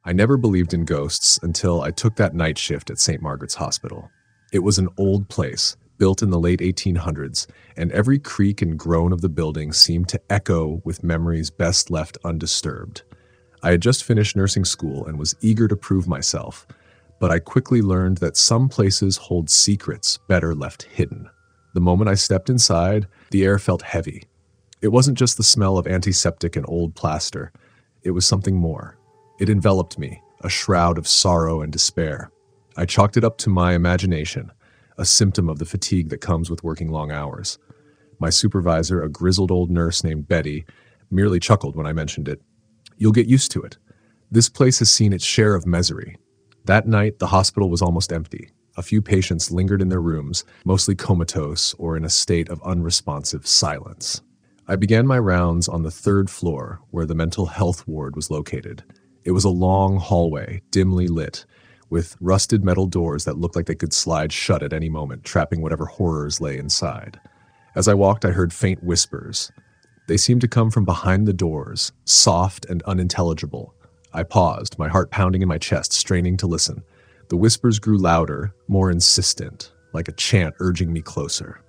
I never believed in ghosts until I took that night shift at St. Margaret's Hospital. It was an old place, built in the late 1800s, and every creak and groan of the building seemed to echo with memories best left undisturbed. I had just finished nursing school and was eager to prove myself, but I quickly learned that some places hold secrets better left hidden. The moment I stepped inside, the air felt heavy. It wasn't just the smell of antiseptic and old plaster. It was something more. It enveloped me, a shroud of sorrow and despair. I chalked it up to my imagination, a symptom of the fatigue that comes with working long hours. My supervisor, a grizzled old nurse named Betty, merely chuckled when I mentioned it. "You'll get used to it. This place has seen its share of misery." That night, the hospital was almost empty. A few patients lingered in their rooms, mostly comatose or in a state of unresponsive silence. I began my rounds on the third floor, where the mental health ward was located. It was a long hallway, dimly lit, with rusted metal doors that looked like they could slide shut at any moment, trapping whatever horrors lay inside. As I walked, I heard faint whispers. They seemed to come from behind the doors, soft and unintelligible. I paused, my heart pounding in my chest, straining to listen. The whispers grew louder, more insistent, like a chant urging me closer.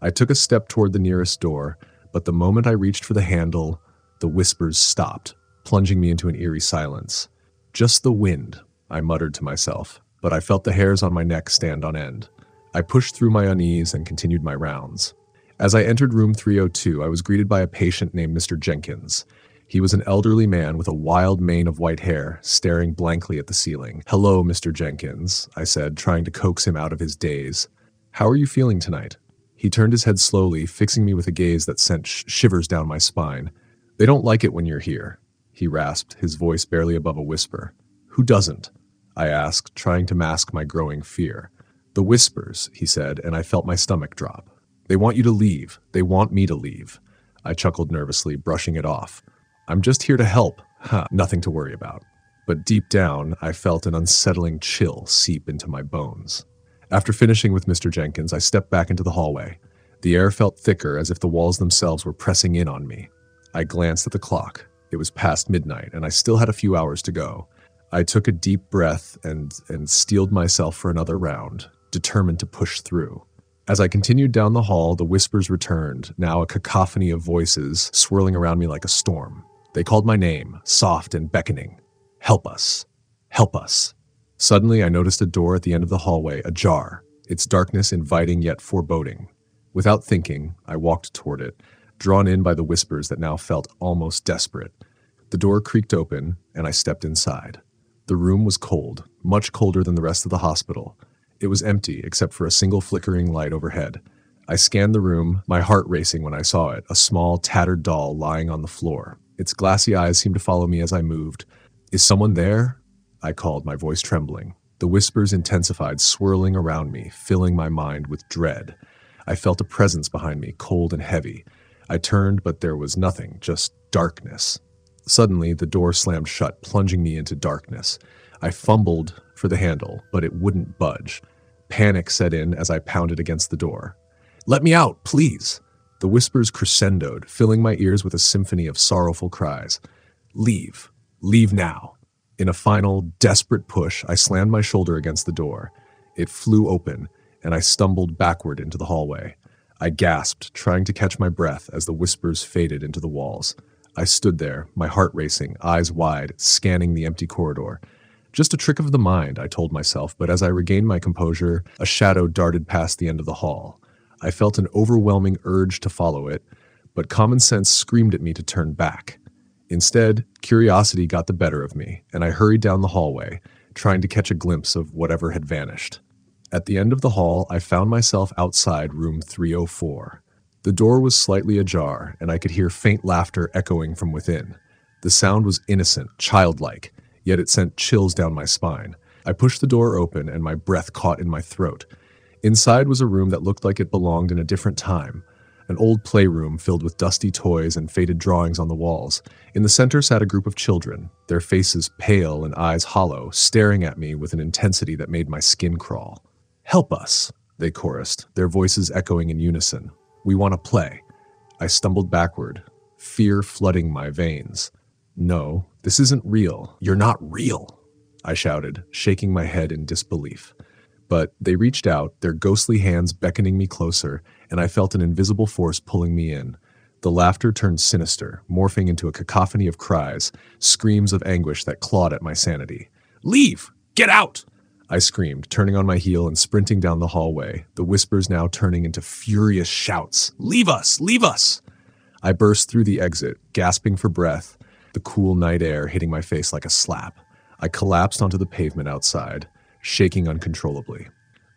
I took a step toward the nearest door, but the moment I reached for the handle, the whispers stopped, plunging me into an eerie silence. "Just the wind," I muttered to myself, but I felt the hairs on my neck stand on end. I pushed through my unease and continued my rounds. As I entered room 302, I was greeted by a patient named Mr. Jenkins. He was an elderly man with a wild mane of white hair, staring blankly at the ceiling. "Hello, Mr. Jenkins," I said, trying to coax him out of his daze. "How are you feeling tonight?" He turned his head slowly, fixing me with a gaze that sent shivers down my spine. "They don't like it when you're here," he rasped, his voice barely above a whisper. "Who doesn't?" I asked, trying to mask my growing fear. "The whispers," he said, and I felt my stomach drop. "They want you to leave. They want me to leave." I chuckled nervously, brushing it off. "I'm just here to help. Nothing to worry about." But deep down, I felt an unsettling chill seep into my bones. After finishing with Mr. Jenkins, I stepped back into the hallway. The air felt thicker, as if the walls themselves were pressing in on me. I glanced at the clock. It was past midnight, and I still had a few hours to go. I took a deep breath and steeled myself for another round, determined to push through. As I continued down the hall, the whispers returned, now a cacophony of voices swirling around me like a storm. They called my name, soft and beckoning. "Help us! Help us!" Suddenly, I noticed a door at the end of the hallway, ajar, its darkness inviting yet foreboding. Without thinking, I walked toward it, drawn in by the whispers that now felt almost desperate. The door creaked open, and I stepped inside. The room was cold, much colder than the rest of the hospital. It was empty, except for a single flickering light overhead. I scanned the room, my heart racing when I saw it, a small, tattered doll lying on the floor. Its glassy eyes seemed to follow me as I moved. "Is someone there?" I called, my voice trembling. The whispers intensified, swirling around me, filling my mind with dread. I felt a presence behind me, cold and heavy. I turned, but there was nothing, just darkness. Suddenly, the door slammed shut, plunging me into darkness. I fumbled for the handle, but it wouldn't budge. Panic set in as I pounded against the door. "Let me out, please!" The whispers crescendoed, filling my ears with a symphony of sorrowful cries. "Leave. Leave now." In a final, desperate push, I slammed my shoulder against the door. It flew open, and I stumbled backward into the hallway. I gasped, trying to catch my breath as the whispers faded into the walls. I stood there, my heart racing, eyes wide, scanning the empty corridor. Just a trick of the mind, I told myself, but as I regained my composure, a shadow darted past the end of the hall. I felt an overwhelming urge to follow it, but common sense screamed at me to turn back. Instead, curiosity got the better of me, and I hurried down the hallway, trying to catch a glimpse of whatever had vanished. At the end of the hall, I found myself outside room 304. The door was slightly ajar, and I could hear faint laughter echoing from within. The sound was innocent, childlike, yet it sent chills down my spine. I pushed the door open, and my breath caught in my throat. Inside was a room that looked like it belonged in a different time. An old playroom filled with dusty toys and faded drawings on the walls. In the center sat a group of children, their faces pale and eyes hollow, staring at me with an intensity that made my skin crawl. "Help us," they chorused, their voices echoing in unison. "We want to play." I stumbled backward, fear flooding my veins. No, "This isn't real. You're not real," I shouted, shaking my head in disbelief. But they reached out, their ghostly hands beckoning me closer, and I felt an invisible force pulling me in. The laughter turned sinister, morphing into a cacophony of cries, screams of anguish that clawed at my sanity. "Leave! Get out!" I screamed, turning on my heel and sprinting down the hallway, the whispers now turning into furious shouts. "Leave us! Leave us!" I burst through the exit, gasping for breath, the cool night air hitting my face like a slap. I collapsed onto the pavement outside, shaking uncontrollably.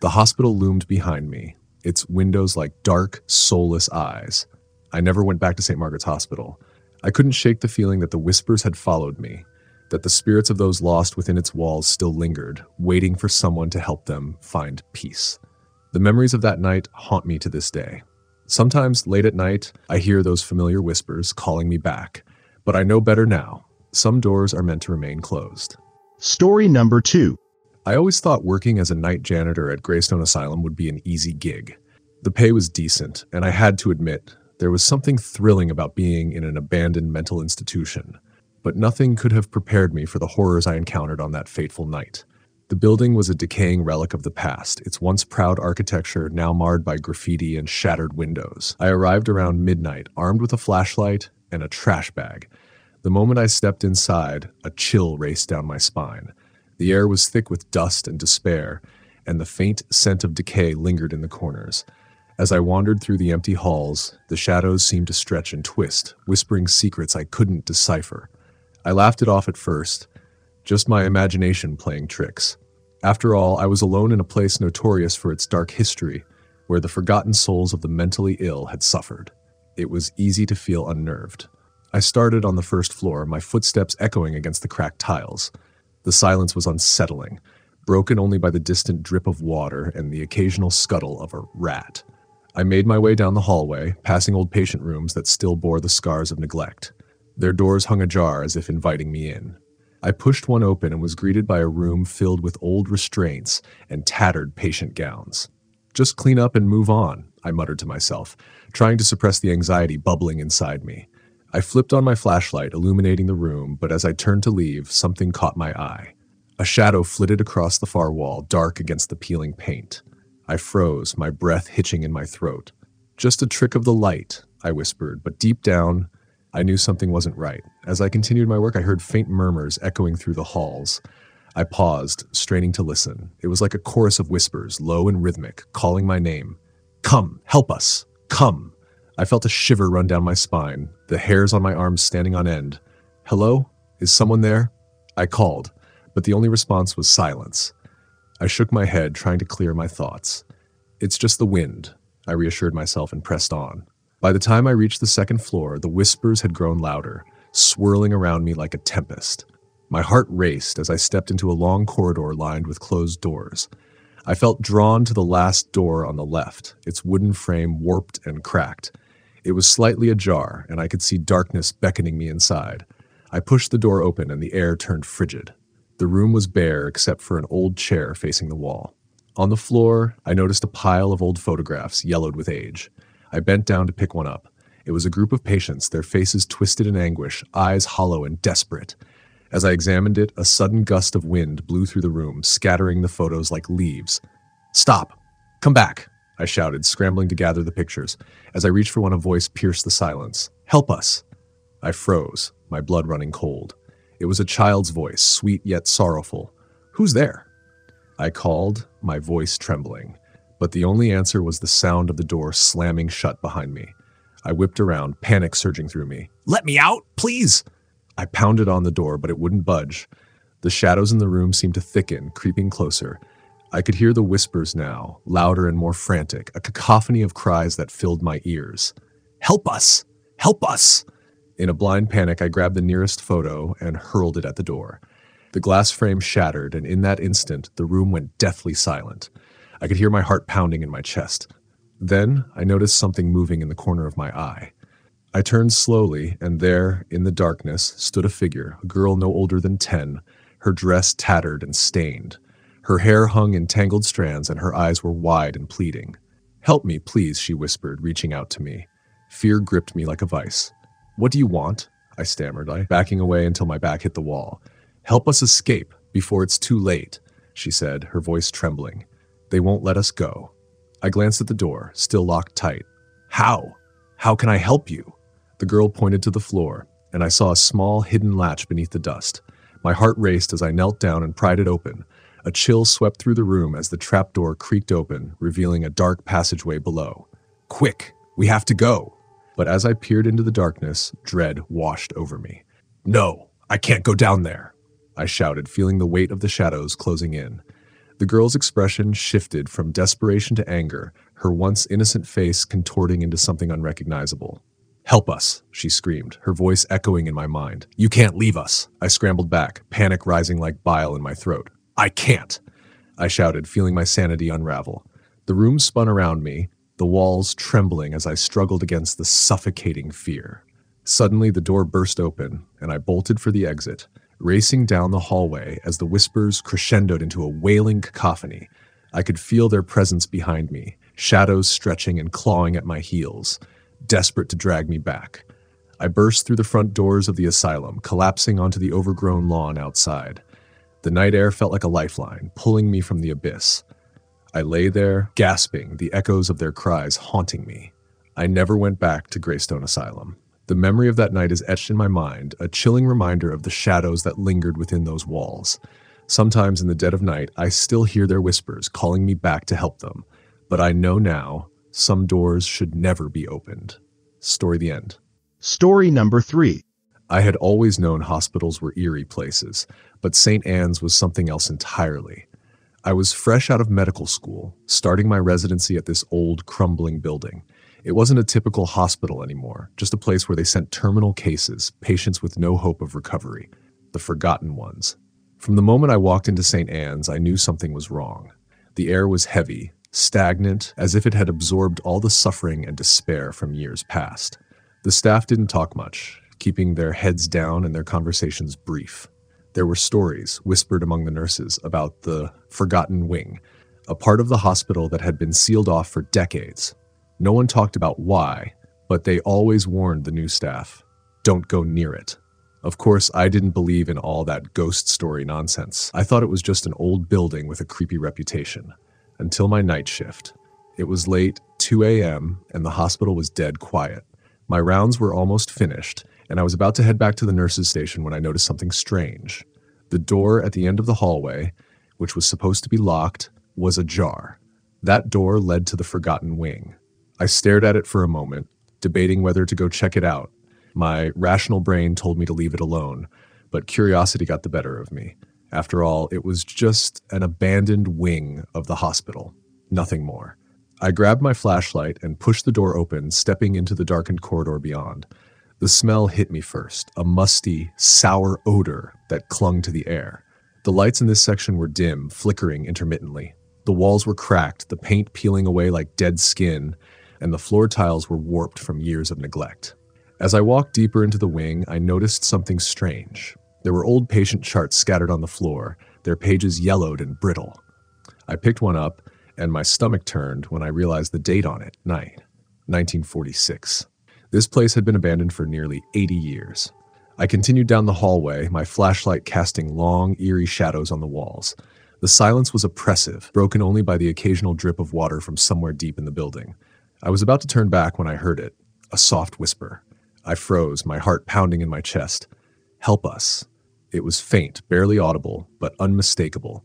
The hospital loomed behind me, its windows like dark, soulless eyes. I never went back to St. Margaret's Hospital. I couldn't shake the feeling that the whispers had followed me, that the spirits of those lost within its walls still lingered, waiting for someone to help them find peace. The memories of that night haunt me to this day. Sometimes, late at night, I hear those familiar whispers calling me back, but I know better now. Some doors are meant to remain closed. Story number 2. I always thought working as a night janitor at Greystone Asylum would be an easy gig. The pay was decent, and I had to admit, there was something thrilling about being in an abandoned mental institution. But nothing could have prepared me for the horrors I encountered on that fateful night. The building was a decaying relic of the past, its once proud architecture now marred by graffiti and shattered windows. I arrived around midnight, armed with a flashlight and a trash bag. The moment I stepped inside, a chill raced down my spine. The air was thick with dust and despair, and the faint scent of decay lingered in the corners. As I wandered through the empty halls, the shadows seemed to stretch and twist, whispering secrets I couldn't decipher. I laughed it off at first, just my imagination playing tricks. After all, I was alone in a place notorious for its dark history, where the forgotten souls of the mentally ill had suffered. It was easy to feel unnerved. I started on the first floor, my footsteps echoing against the cracked tiles. The silence was unsettling, broken only by the distant drip of water and the occasional scuttle of a rat. I made my way down the hallway, passing old patient rooms that still bore the scars of neglect. Their doors hung ajar as if inviting me in. I pushed one open and was greeted by a room filled with old restraints and tattered patient gowns. "Just clean up and move on," I muttered to myself, trying to suppress the anxiety bubbling inside me. I flipped on my flashlight, illuminating the room, but as I turned to leave, something caught my eye. A shadow flitted across the far wall, dark against the peeling paint. I froze, my breath hitching in my throat. "Just a trick of the light," I whispered, but deep down, I knew something wasn't right. As I continued my work, I heard faint murmurs echoing through the halls. I paused, straining to listen. It was like a chorus of whispers, low and rhythmic, calling my name. "Come, help us, come." I felt a shiver run down my spine, the hairs on my arms standing on end. "Hello? Is someone there?" I called, but the only response was silence. I shook my head, trying to clear my thoughts. "It's just the wind," I reassured myself and pressed on. By the time I reached the second floor, the whispers had grown louder, swirling around me like a tempest. My heart raced as I stepped into a long corridor lined with closed doors. I felt drawn to the last door on the left, its wooden frame warped and cracked. It was slightly ajar, and I could see darkness beckoning me inside. I pushed the door open, and the air turned frigid. The room was bare except for an old chair facing the wall. On the floor, I noticed a pile of old photographs, yellowed with age. I bent down to pick one up. It was a group of patients, their faces twisted in anguish, eyes hollow and desperate. As I examined it, a sudden gust of wind blew through the room, scattering the photos like leaves. "Stop! Come back!" I shouted, scrambling to gather the pictures. As I reached for one, a voice pierced the silence. "Help us!" I froze, my blood running cold. It was a child's voice, sweet yet sorrowful. "Who's there?" I called, my voice trembling. But the only answer was the sound of the door slamming shut behind me. I whipped around, panic surging through me. "Let me out, please!" I pounded on the door, but it wouldn't budge. The shadows in the room seemed to thicken, creeping closer. I could hear the whispers now, louder and more frantic, a cacophony of cries that filled my ears. "Help us! Help us!" In a blind panic, I grabbed the nearest photo and hurled it at the door. The glass frame shattered, and in that instant, the room went deathly silent. I could hear my heart pounding in my chest. Then, I noticed something moving in the corner of my eye. I turned slowly, and there, in the darkness, stood a figure, a girl no older than 10, her dress tattered and stained. Her hair hung in tangled strands, and her eyes were wide and pleading. "Help me, please," she whispered, reaching out to me. Fear gripped me like a vice. "What do you want?" I stammered, backing away until my back hit the wall. "Help us escape before it's too late," she said, her voice trembling. "They won't let us go." I glanced at the door, still locked tight. "How? How can I help you?" The girl pointed to the floor, and I saw a small, hidden latch beneath the dust. My heart raced as I knelt down and pried it open. A chill swept through the room as the trapdoor creaked open, revealing a dark passageway below. "Quick! We have to go!" But as I peered into the darkness, dread washed over me. "No! I can't go down there!" I shouted, feeling the weight of the shadows closing in. The girl's expression shifted from desperation to anger, her once innocent face contorting into something unrecognizable. "Help us," she screamed, her voice echoing in my mind. "You can't leave us." I scrambled back, panic rising like bile in my throat. "I can't," I shouted, feeling my sanity unravel. The room spun around me, the walls trembling as I struggled against the suffocating fear. Suddenly, the door burst open, and I bolted for the exit, racing down the hallway as the whispers crescendoed into a wailing cacophony. I could feel their presence behind me, shadows stretching and clawing at my heels, desperate to drag me back. I burst through the front doors of the asylum, collapsing onto the overgrown lawn outside. The night air felt like a lifeline, pulling me from the abyss. I lay there, gasping, the echoes of their cries haunting me. I never went back to Greystone Asylum. The memory of that night is etched in my mind, a chilling reminder of the shadows that lingered within those walls. Sometimes in the dead of night, I still hear their whispers, calling me back to help them. But I know now, some doors should never be opened. Story the end. Story number 3. I had always known hospitals were eerie places, but St. Anne's was something else entirely. I was fresh out of medical school, starting my residency at this old, crumbling building. It wasn't a typical hospital anymore, just a place where they sent terminal cases, patients with no hope of recovery, the forgotten ones. From the moment I walked into St. Anne's, I knew something was wrong. The air was heavy, stagnant, as if it had absorbed all the suffering and despair from years past. The staff didn't talk much, keeping their heads down and their conversations brief. There were stories whispered among the nurses about the forgotten wing, a part of the hospital that had been sealed off for decades. No one talked about why, but they always warned the new staff, "Don't go near it." Of course, I didn't believe in all that ghost story nonsense. I thought it was just an old building with a creepy reputation. Until my night shift. It was late, 2 a.m., and the hospital was dead quiet. My rounds were almost finished, and I was about to head back to the nurses' station when I noticed something strange. The door at the end of the hallway, which was supposed to be locked, was ajar. That door led to the forgotten wing. I stared at it for a moment, debating whether to go check it out. My rational brain told me to leave it alone, but curiosity got the better of me. After all, it was just an abandoned wing of the hospital, nothing more. I grabbed my flashlight and pushed the door open, stepping into the darkened corridor beyond. The smell hit me first, a musty, sour odor that clung to the air. The lights in this section were dim, flickering intermittently. The walls were cracked, the paint peeling away like dead skin, and the floor tiles were warped from years of neglect. As I walked deeper into the wing, I noticed something strange. There were old patient charts scattered on the floor, their pages yellowed and brittle. I picked one up, and my stomach turned when I realized the date on it, 1946. This place had been abandoned for nearly 80 years. I continued down the hallway, my flashlight casting long, eerie shadows on the walls. The silence was oppressive, broken only by the occasional drip of water from somewhere deep in the building. I was about to turn back when I heard it, a soft whisper. I froze, my heart pounding in my chest. "Help us." It was faint, barely audible, but unmistakable.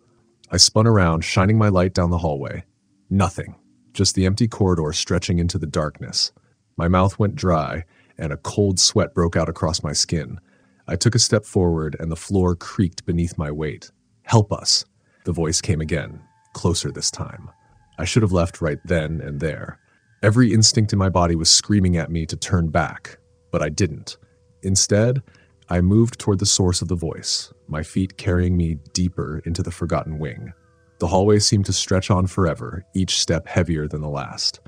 I spun around, shining my light down the hallway. Nothing, just the empty corridor stretching into the darkness. My mouth went dry, and a cold sweat broke out across my skin. I took a step forward, and the floor creaked beneath my weight. "Help us." The voice came again, closer this time. I should have left right then and there. Every instinct in my body was screaming at me to turn back, but I didn't. Instead, I moved toward the source of the voice, my feet carrying me deeper into the forgotten wing. The hallway seemed to stretch on forever, each step heavier than the last.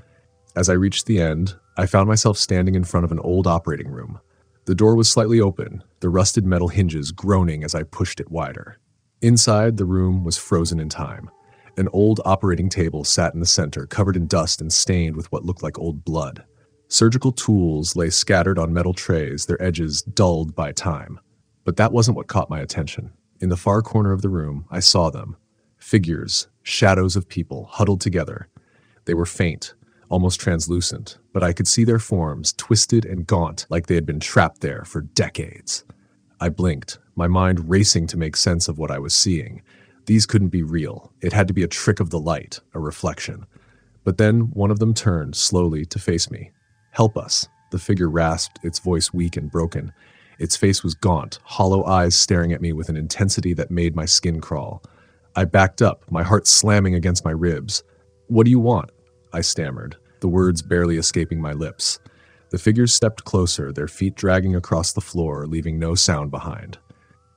As I reached the end, I found myself standing in front of an old operating room. The door was slightly open, the rusted metal hinges groaning as I pushed it wider. Inside, the room was frozen in time. An old operating table sat in the center, covered in dust and stained with what looked like old blood. Surgical tools lay scattered on metal trays, their edges dulled by time. But that wasn't what caught my attention. In the far corner of the room, I saw them. Figures, shadows of people, huddled together. They were faint, almost translucent, but I could see their forms, twisted and gaunt, like they had been trapped there for decades. I blinked, my mind racing to make sense of what I was seeing. These couldn't be real. It had to be a trick of the light, a reflection. But then one of them turned slowly to face me. "Help us," the figure rasped, its voice weak and broken. Its face was gaunt, hollow eyes staring at me with an intensity that made my skin crawl. I backed up, my heart slamming against my ribs. "What do you want?" I stammered, the words barely escaping my lips. The figures stepped closer, their feet dragging across the floor, leaving no sound behind.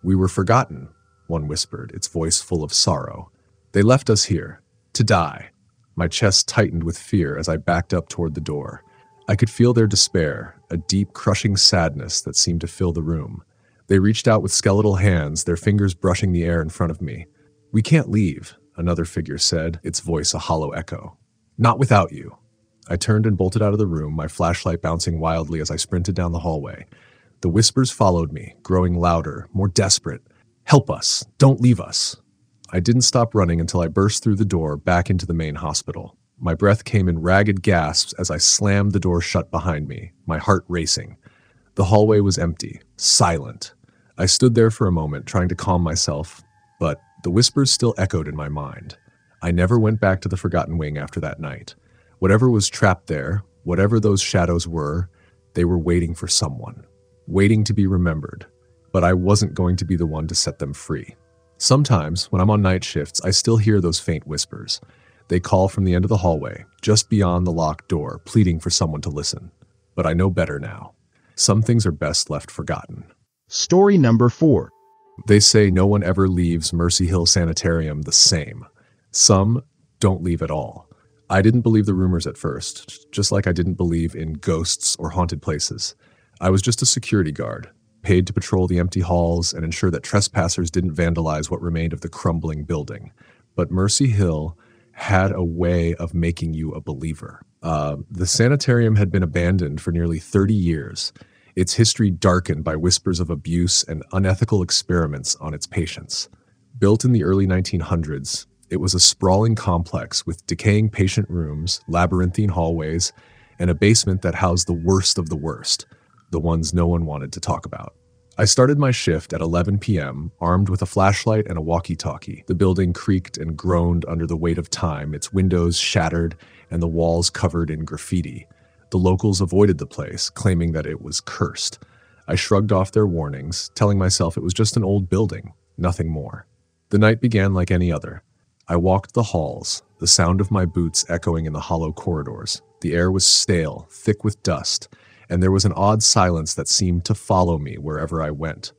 "We were forgotten," one whispered, its voice full of sorrow. "They left us here, to die." My chest tightened with fear as I backed up toward the door. I could feel their despair, a deep, crushing sadness that seemed to fill the room. They reached out with skeletal hands, their fingers brushing the air in front of me. "We can't leave," another figure said, its voice a hollow echo. "Not without you." I turned and bolted out of the room, my flashlight bouncing wildly as I sprinted down the hallway. The whispers followed me, growing louder, more desperate. "Help us! Don't leave us!" I didn't stop running until I burst through the door back into the main hospital. My breath came in ragged gasps as I slammed the door shut behind me, my heart racing. The hallway was empty, silent. I stood there for a moment, trying to calm myself, but the whispers still echoed in my mind. I never went back to the Forgotten Wing after that night. Whatever was trapped there, whatever those shadows were, they were waiting for someone, waiting to be remembered. But I wasn't going to be the one to set them free. Sometimes, when I'm on night shifts, I still hear those faint whispers. They call from the end of the hallway, just beyond the locked door, pleading for someone to listen. But I know better now. Some things are best left forgotten. Story number 4. They say no one ever leaves Mercy Hill Sanitarium the same. Some don't leave at all. I didn't believe the rumors at first, just like I didn't believe in ghosts or haunted places. I was just a security guard, paid to patrol the empty halls and ensure that trespassers didn't vandalize what remained of the crumbling building. But Mercy Hill had a way of making you a believer. The sanitarium had been abandoned for nearly 30 years, its history darkened by whispers of abuse and unethical experiments on its patients. Built in the early 1900s, it was a sprawling complex with decaying patient rooms, labyrinthine hallways, and a basement that housed the worst of the worst, the ones no one wanted to talk about. I started my shift at 11 p.m., armed with a flashlight and a walkie-talkie. The building creaked and groaned under the weight of time, its windows shattered and the walls covered in graffiti. The locals avoided the place, claiming that it was cursed. I shrugged off their warnings, telling myself it was just an old building, nothing more. The night began like any other. I walked the halls, the sound of my boots echoing in the hollow corridors. The air was stale, thick with dust, and there was an odd silence that seemed to follow me wherever I went.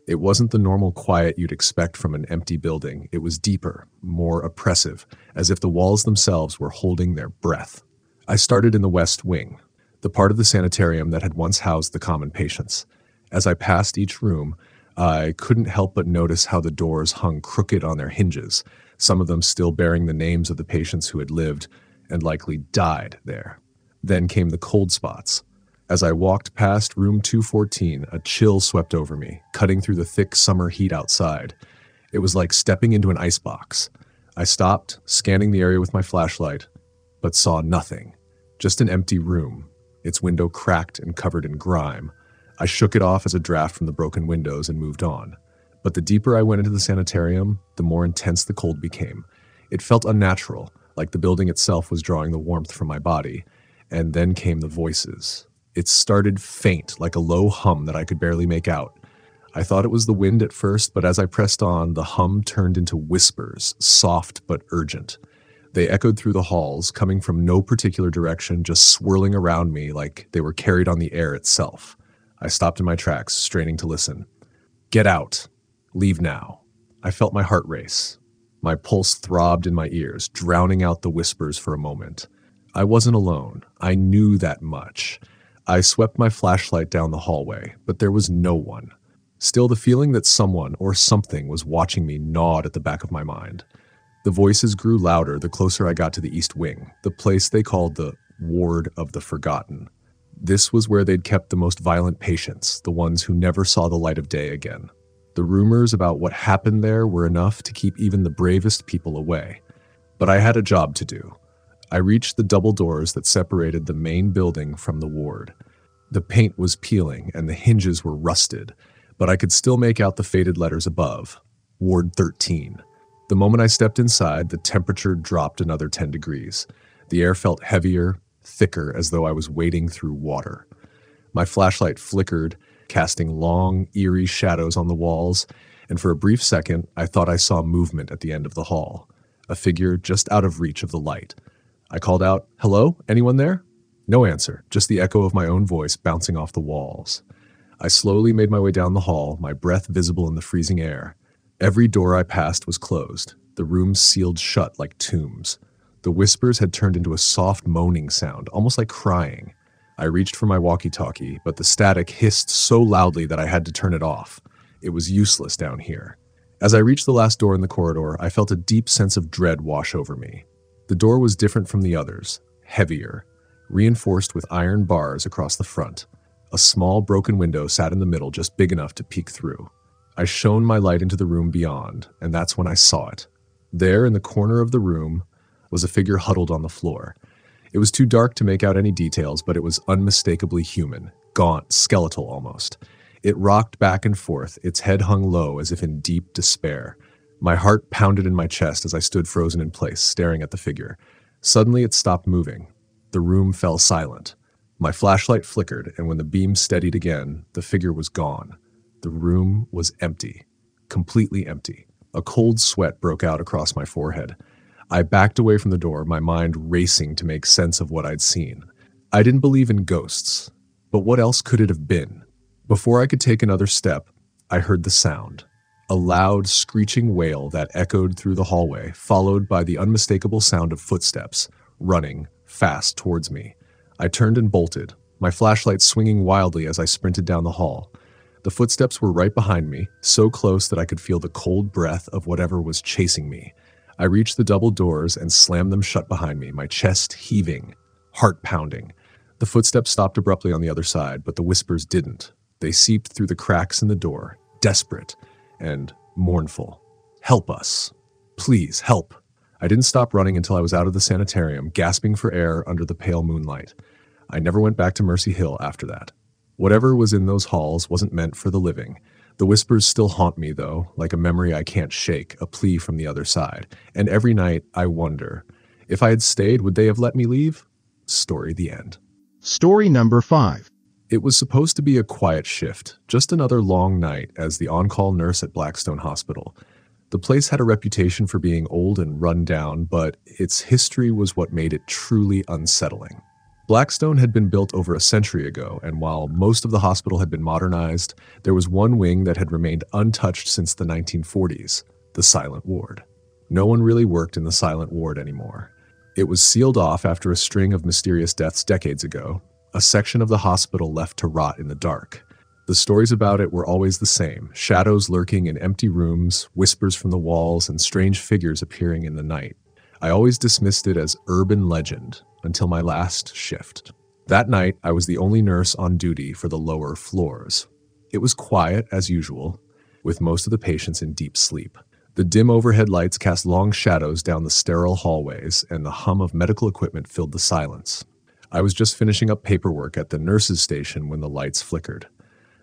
It wasn't the normal quiet you'd expect from an empty building. It was deeper, more oppressive, as if the walls themselves were holding their breath. I started in the West Wing, the part of the sanitarium that had once housed the common patients. As I passed each room, I couldn't help but notice how the doors hung crooked on their hinges, some of them still bearing the names of the patients who had lived and likely died there. Then came the cold spots. As I walked past room 214, a chill swept over me, cutting through the thick summer heat outside. It was like stepping into an icebox. I stopped, scanning the area with my flashlight, but saw nothing. Just an empty room, its window cracked and covered in grime. I shook it off as a draft from the broken windows and moved on. But the deeper I went into the sanitarium, the more intense the cold became. It felt unnatural, like the building itself was drawing the warmth from my body. And then came the voices. It started faint, like a low hum that I could barely make out. I thought it was the wind at first, but as I pressed on, the hum turned into whispers, soft but urgent. They echoed through the halls, coming from no particular direction, just swirling around me like they were carried on the air itself. I stopped in my tracks, straining to listen. "Get out. Leave now." I felt my heart race. My pulse throbbed in my ears, drowning out the whispers for a moment. I wasn't alone. I knew that much. I swept my flashlight down the hallway, but there was no one. Still, the feeling that someone or something was watching me gnawed at the back of my mind. The voices grew louder the closer I got to the East Wing, the place they called the Ward of the Forgotten. This was where they'd kept the most violent patients, the ones who never saw the light of day again. The rumors about what happened there were enough to keep even the bravest people away. But I had a job to do. I reached the double doors that separated the main building from the ward. The paint was peeling and the hinges were rusted, but I could still make out the faded letters above. Ward 13. The moment I stepped inside, the temperature dropped another 10 degrees. The air felt heavier, thicker, as though I was wading through water. My flashlight flickered, casting long, eerie shadows on the walls, and for a brief second, I thought I saw movement at the end of the hall, a figure just out of reach of the light. I called out, "Hello? Anyone there?" No answer, just the echo of my own voice bouncing off the walls. I slowly made my way down the hall, my breath visible in the freezing air. Every door I passed was closed, the rooms sealed shut like tombs. The whispers had turned into a soft moaning sound, almost like crying. I reached for my walkie-talkie, but the static hissed so loudly that I had to turn it off. It was useless down here. As I reached the last door in the corridor, I felt a deep sense of dread wash over me. The door was different from the others, heavier, reinforced with iron bars across the front. A small broken window sat in the middle, just big enough to peek through. I shone my light into the room beyond, and that's when I saw it. There, in the corner of the room, was a figure huddled on the floor. It was too dark to make out any details, but it was unmistakably human, gaunt, skeletal almost. It rocked back and forth, its head hung low as if in deep despair. My heart pounded in my chest as I stood frozen in place, staring at the figure. Suddenly it stopped moving. The room fell silent. My flashlight flickered, and when the beam steadied again, the figure was gone. The room was empty. Completely empty. A cold sweat broke out across my forehead. I backed away from the door, my mind racing to make sense of what I'd seen. I didn't believe in ghosts, but what else could it have been? Before I could take another step, I heard the sound. A loud, screeching wail that echoed through the hallway, followed by the unmistakable sound of footsteps, running, fast towards me. I turned and bolted, my flashlight swinging wildly as I sprinted down the hall. The footsteps were right behind me, so close that I could feel the cold breath of whatever was chasing me. I reached the double doors and slammed them shut behind me, my chest heaving, heart pounding. The footsteps stopped abruptly on the other side, but the whispers didn't. They seeped through the cracks in the door, desperate and mournful. "Help us. Please, help." I didn't stop running until I was out of the sanitarium, gasping for air under the pale moonlight. I never went back to Mercy Hill after that. Whatever was in those halls wasn't meant for the living. The whispers still haunt me, though, like a memory I can't shake, a plea from the other side. And every night, I wonder, if I had stayed, would they have let me leave? Story the end. Story number 5. It was supposed to be a quiet shift, just another long night as the on-call nurse at Blackstone Hospital. The place had a reputation for being old and run down, but its history was what made it truly unsettling. Blackstone had been built over a century ago, and while most of the hospital had been modernized, there was one wing that had remained untouched since the 1940s, the silent ward. No one really worked in the silent ward anymore. It was sealed off after a string of mysterious deaths decades ago, a section of the hospital left to rot in the dark. The stories about it were always the same, shadows lurking in empty rooms, whispers from the walls, and strange figures appearing in the night. I always dismissed it as urban legend until my last shift. That night, I was the only nurse on duty for the lower floors. It was quiet, as usual, with most of the patients in deep sleep. The dim overhead lights cast long shadows down the sterile hallways, and the hum of medical equipment filled the silence. I was just finishing up paperwork at the nurses' station when the lights flickered.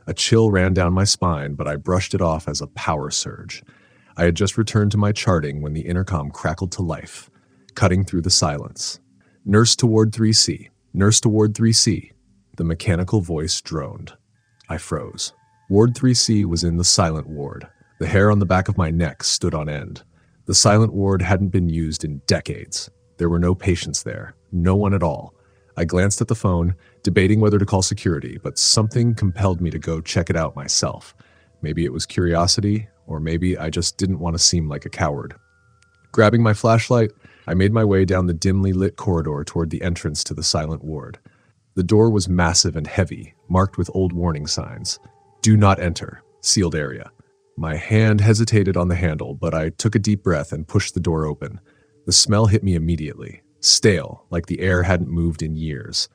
A chill ran down my spine, but I brushed it off as a power surge. I had just returned to my charting when the intercom crackled to life, cutting through the silence. "Nurse to Ward 3C. Nurse to Ward 3C. The mechanical voice droned. I froze. Ward 3C was in the silent ward. The hair on the back of my neck stood on end. The silent ward hadn't been used in decades. There were no patients there. No one at all. I glanced at the phone, debating whether to call security, but something compelled me to go check it out myself. Maybe it was curiosity, or maybe I just didn't want to seem like a coward. Grabbing my flashlight, I made my way down the dimly lit corridor toward the entrance to the silent ward. The door was massive and heavy, marked with old warning signs. "Do not enter. Sealed area." My hand hesitated on the handle, but I took a deep breath and pushed the door open. The smell hit me immediately. Stale, like the air hadn't moved in years.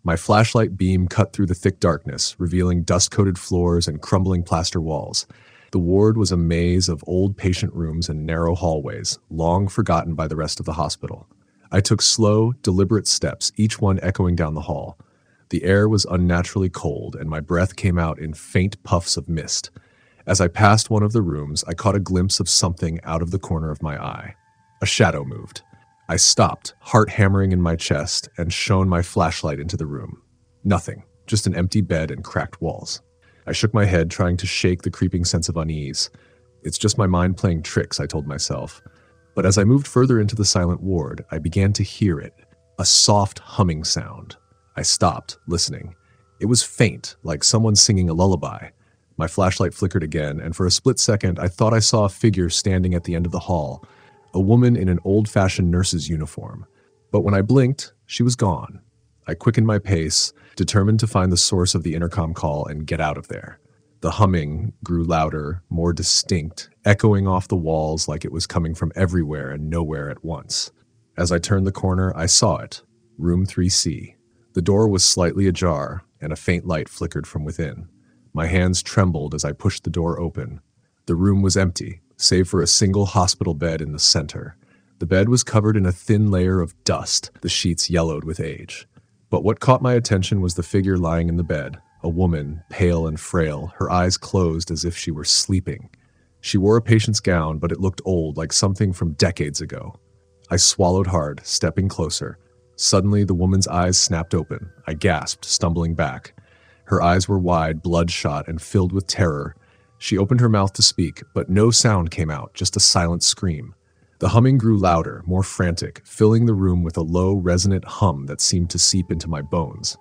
My flashlight beam cut through the thick darkness, revealing dust-coated floors and crumbling plaster walls. The ward was a maze of old patient rooms and narrow hallways, long forgotten by the rest of the hospital. I took slow, deliberate steps, each one echoing down the hall. The air was unnaturally cold, and my breath came out in faint puffs of mist. As I passed one of the rooms, I caught a glimpse of something out of the corner of my eye. A shadow moved. I stopped, heart hammering in my chest, and shone my flashlight into the room. Nothing, just an empty bed and cracked walls. I shook my head, trying to shake the creeping sense of unease. It's just my mind playing tricks, I told myself. But as I moved further into the silent ward, I began to hear it, a soft humming sound. I stopped, listening. It was faint, like someone singing a lullaby. My flashlight flickered again, and for a split second, I thought I saw a figure standing at the end of the hall, a woman in an old-fashioned nurse's uniform. But when I blinked, she was gone. I quickened my pace, determined to find the source of the intercom call and get out of there. The humming grew louder, more distinct, echoing off the walls like it was coming from everywhere and nowhere at once. As I turned the corner, I saw it, room 3C. The door was slightly ajar, and a faint light flickered from within. My hands trembled as I pushed the door open. The room was empty, save for a single hospital bed in the center. The bed was covered in a thin layer of dust, the sheets yellowed with age. But what caught my attention was the figure lying in the bed, a woman, pale and frail, her eyes closed as if she were sleeping. She wore a patient's gown, but it looked old, like something from decades ago. I swallowed hard, stepping closer. Suddenly, the woman's eyes snapped open. I gasped, stumbling back. Her eyes were wide, bloodshot, and filled with terror. She opened her mouth to speak, but no sound came out, just a silent scream. The humming grew louder, more frantic, filling the room with a low, resonant hum that seemed to seep into my bones.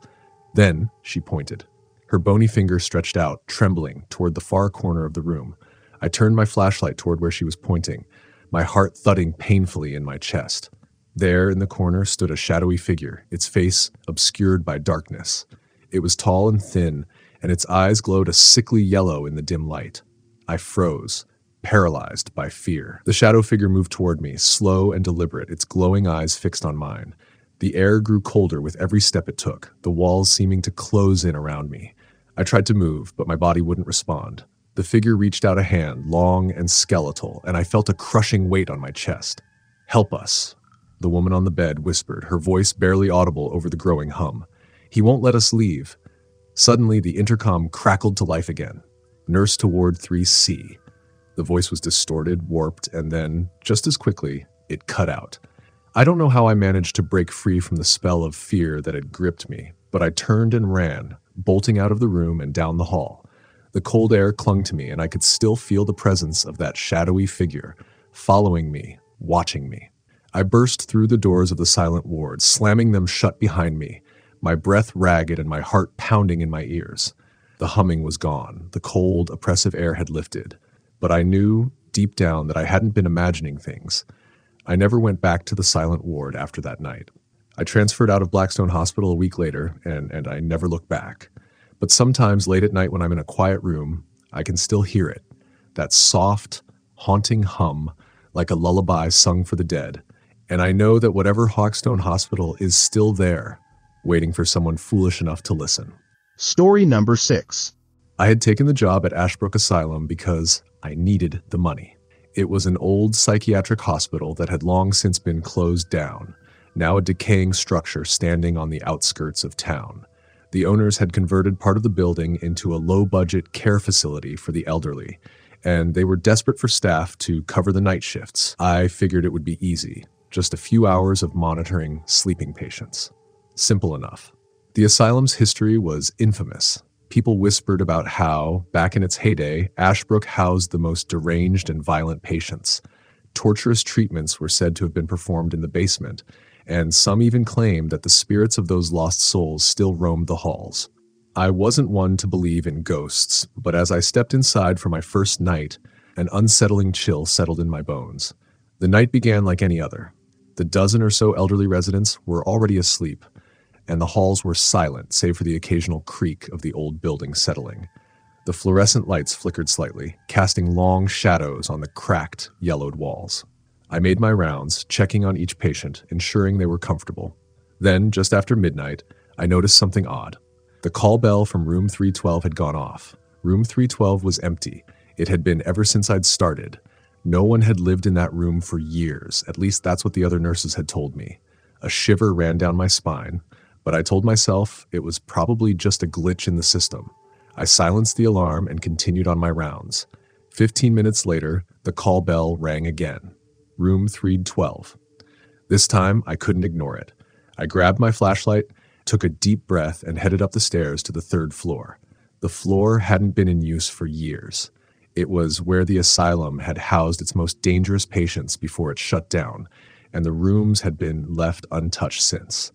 Then, she pointed. Her bony finger stretched out, trembling, toward the far corner of the room. I turned my flashlight toward where she was pointing, my heart thudding painfully in my chest. There, in the corner, stood a shadowy figure, its face obscured by darkness. It was tall and thin, and its eyes glowed a sickly yellow in the dim light. I froze, paralyzed by fear. The shadow figure moved toward me, slow and deliberate, its glowing eyes fixed on mine. The air grew colder with every step it took, the walls seeming to close in around me. I tried to move, but my body wouldn't respond. The figure reached out a hand, long and skeletal, and I felt a crushing weight on my chest. "Help us," the woman on the bed whispered, her voice barely audible over the growing hum. "He won't let us leave." Suddenly, the intercom crackled to life again. "Nurse to Ward 3C." The voice was distorted, warped, and then, just as quickly, it cut out. I don't know how I managed to break free from the spell of fear that had gripped me, but I turned and ran, bolting out of the room and down the hall. The cold air clung to me, and I could still feel the presence of that shadowy figure, following me, watching me. I burst through the doors of the silent ward, slamming them shut behind me, my breath ragged and my heart pounding in my ears. The humming was gone, the cold, oppressive air had lifted, but I knew, deep down, that I hadn't been imagining things. I never went back to the silent ward after that night. I transferred out of Blackstone Hospital a week later, and I never looked back. But sometimes late at night when I'm in a quiet room, I can still hear it, that soft, haunting hum, like a lullaby sung for the dead. And I know that whatever Hawkstone Hospital is still there, waiting for someone foolish enough to listen. Story number 6. I had taken the job at Ashbrook Asylum because I needed the money. It was an old psychiatric hospital that had long since been closed down, now a decaying structure standing on the outskirts of town. The owners had converted part of the building into a low-budget care facility for the elderly, and they were desperate for staff to cover the night shifts. I figured it would be easy, just a few hours of monitoring sleeping patients. Simple enough. The asylum's history was infamous. People whispered about how, back in its heyday, Ashbrook housed the most deranged and violent patients. Torturous treatments were said to have been performed in the basement, and some even claimed that the spirits of those lost souls still roamed the halls. I wasn't one to believe in ghosts, but as I stepped inside for my first night, an unsettling chill settled in my bones. The night began like any other. The dozen or so elderly residents were already asleep, and the halls were silent save for the occasional creak of the old building settling. The fluorescent lights flickered slightly, casting long shadows on the cracked, yellowed walls. I made my rounds, checking on each patient, ensuring they were comfortable. Then, just after midnight, I noticed something odd. The call bell from room 312 had gone off. Room 312 was empty. It had been ever since I'd started. No one had lived in that room for years. At least that's what the other nurses had told me. A shiver ran down my spine, but I told myself it was probably just a glitch in the system. I silenced the alarm and continued on my rounds. 15 minutes later, the call bell rang again. Room 312. This time, I couldn't ignore it. I grabbed my flashlight, took a deep breath, and headed up the stairs to the 3rd floor. The floor hadn't been in use for years. It was where the asylum had housed its most dangerous patients before it shut down, and the rooms had been left untouched since.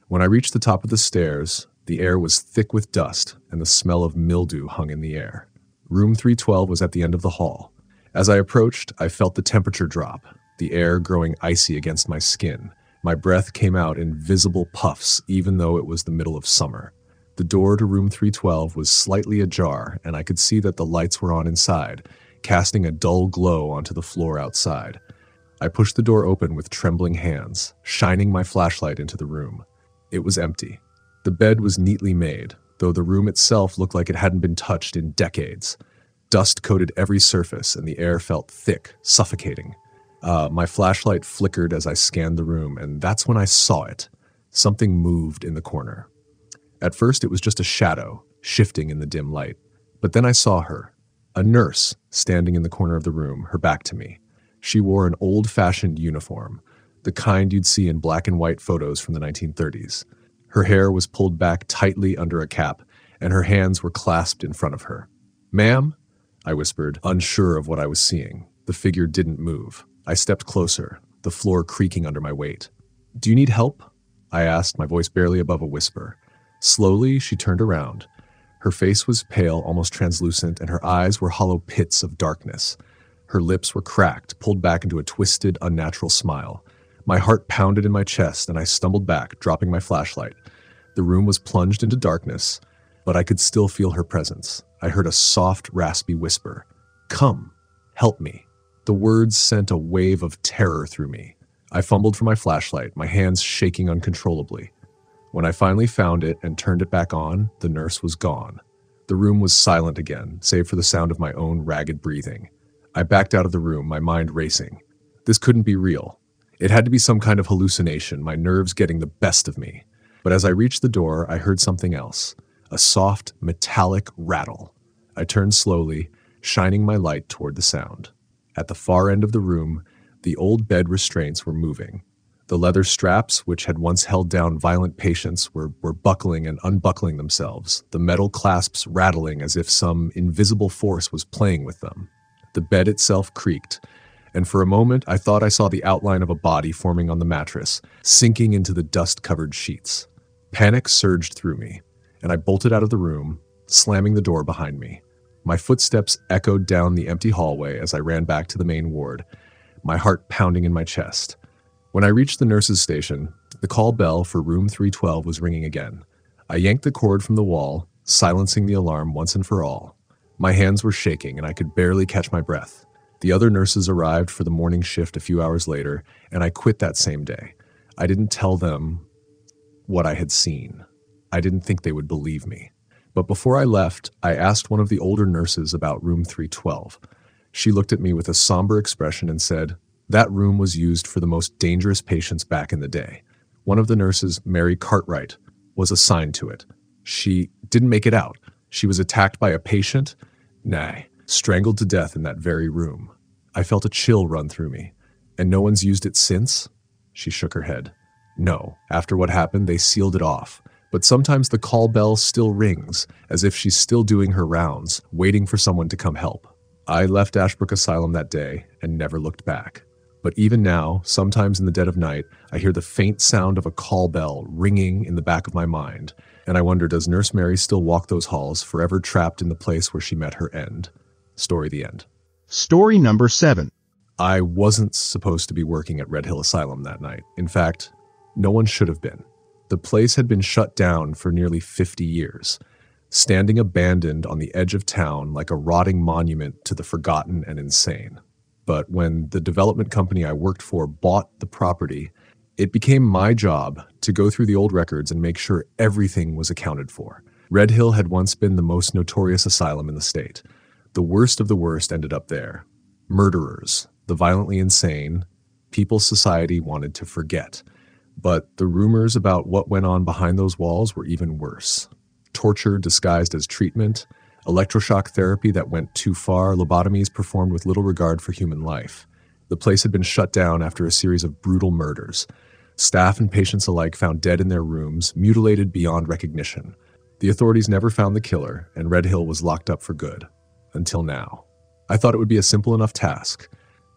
When I reached the top of the stairs, the air was thick with dust, and the smell of mildew hung in the air. Room 312 was at the end of the hall. As I approached, I felt the temperature drop, the air growing icy against my skin. My breath came out in visible puffs, even though it was the middle of summer. The door to room 312 was slightly ajar, and I could see that the lights were on inside, casting a dull glow onto the floor outside. I pushed the door open with trembling hands, shining my flashlight into the room. It was empty. The bed was neatly made, though the room itself looked like it hadn't been touched in decades. Dust coated every surface, and the air felt thick, suffocating. My flashlight flickered as I scanned the room, and that's when I saw it. Something moved in the corner. At first, it was just a shadow, shifting in the dim light. But then I saw her, a nurse, standing in the corner of the room, her back to me. She wore an old-fashioned uniform, the kind you'd see in black and white photos from the 1930s. Her hair was pulled back tightly under a cap, and her hands were clasped in front of her. "Ma'am?" I whispered, unsure of what I was seeing. The figure didn't move. I stepped closer, the floor creaking under my weight. "Do you need help?" I asked, my voice barely above a whisper. Slowly, she turned around. Her face was pale, almost translucent, and her eyes were hollow pits of darkness. Her lips were cracked, pulled back into a twisted, unnatural smile. My heart pounded in my chest, and I stumbled back, dropping my flashlight. The room was plunged into darkness, but I could still feel her presence. I heard a soft, raspy whisper. "Come, help me." The words sent a wave of terror through me. I fumbled for my flashlight, my hands shaking uncontrollably. When I finally found it and turned it back on, the nurse was gone. The room was silent again, save for the sound of my own ragged breathing. I backed out of the room, my mind racing. This couldn't be real. It had to be some kind of hallucination, my nerves getting the best of me. But as I reached the door, I heard something else. A soft, metallic rattle. I turned slowly, shining my light toward the sound. At the far end of the room, the old bed restraints were moving. The leather straps, which had once held down violent patients, were buckling and unbuckling themselves, the metal clasps rattling as if some invisible force was playing with them. The bed itself creaked, and for a moment I thought I saw the outline of a body forming on the mattress, sinking into the dust-covered sheets. Panic surged through me, and I bolted out of the room, slamming the door behind me. My footsteps echoed down the empty hallway as I ran back to the main ward, my heart pounding in my chest. When I reached the nurse's station, the call bell for room 312 was ringing again. I yanked the cord from the wall, silencing the alarm once and for all. My hands were shaking, and I could barely catch my breath. The other nurses arrived for the morning shift a few hours later, and I quit that same day. I didn't tell them what I had seen. I didn't think they would believe me. But before I left, I asked one of the older nurses about room 312. She looked at me with a somber expression and said, "That room was used for the most dangerous patients back in the day. One of the nurses, Mary Cartwright, was assigned to it. She didn't make it out. She was attacked by a patient, strangled to death in that very room. I felt a chill run through me. And no one's used it since?" She shook her head. "No. After what happened, they sealed it off. But sometimes the call bell still rings, as if she's still doing her rounds, waiting for someone to come help." I left Ashbrook Asylum that day and never looked back. But even now, sometimes in the dead of night, I hear the faint sound of a call bell ringing in the back of my mind, and I wonder, does Nurse Mary still walk those halls, forever trapped in the place where she met her end? Story the end. Story number 7. I wasn't supposed to be working at Red Hill Asylum that night. In fact, no one should have been. The place had been shut down for nearly 50 years, standing abandoned on the edge of town like a rotting monument to the forgotten and insane. But when the development company I worked for bought the property, It became my job to go through the old records and make sure everything was accounted for. Red Hill had once been the most notorious asylum in the state. The worst of the worst ended up there. Murderers, the violently insane, people society wanted to forget. But the rumors about what went on behind those walls were even worse. Torture disguised as treatment, electroshock therapy that went too far, lobotomies performed with little regard for human life. The place had been shut down after a series of brutal murders. Staff and patients alike found dead in their rooms, mutilated beyond recognition. The authorities never found the killer, and Red Hill was locked up for good. Until now. I thought it would be a simple enough task.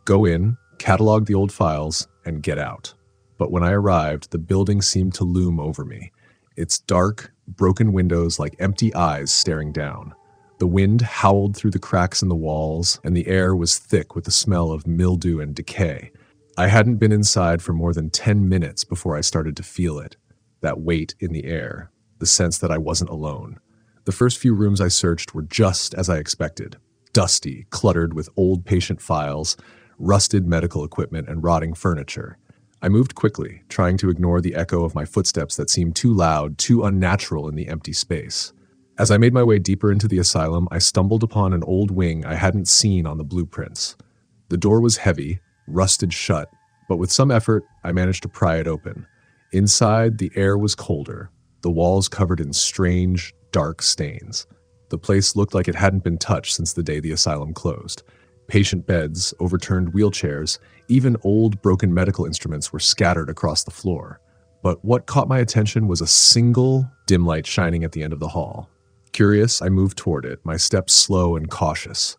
Go in, catalog the old files, and get out. But when I arrived, the building seemed to loom over me. Its dark, broken windows like empty eyes staring down. The wind howled through the cracks in the walls, and the air was thick with the smell of mildew and decay. I hadn't been inside for more than 10 minutes before I started to feel it. That weight in the air, the sense that I wasn't alone. The first few rooms I searched were just as I expected. Dusty, cluttered with old patient files, rusted medical equipment, and rotting furniture. I moved quickly, trying to ignore the echo of my footsteps that seemed too loud, too unnatural in the empty space. As I made my way deeper into the asylum, I stumbled upon an old wing I hadn't seen on the blueprints. The door was heavy, rusted shut, but with some effort, I managed to pry it open. Inside, the air was colder, the walls covered in strange, dark stains. The place looked like it hadn't been touched since the day the asylum closed. Patient beds, overturned wheelchairs, even old broken medical instruments were scattered across the floor. But what caught my attention was a single dim light shining at the end of the hall. Curious, I moved toward it, my steps slow and cautious.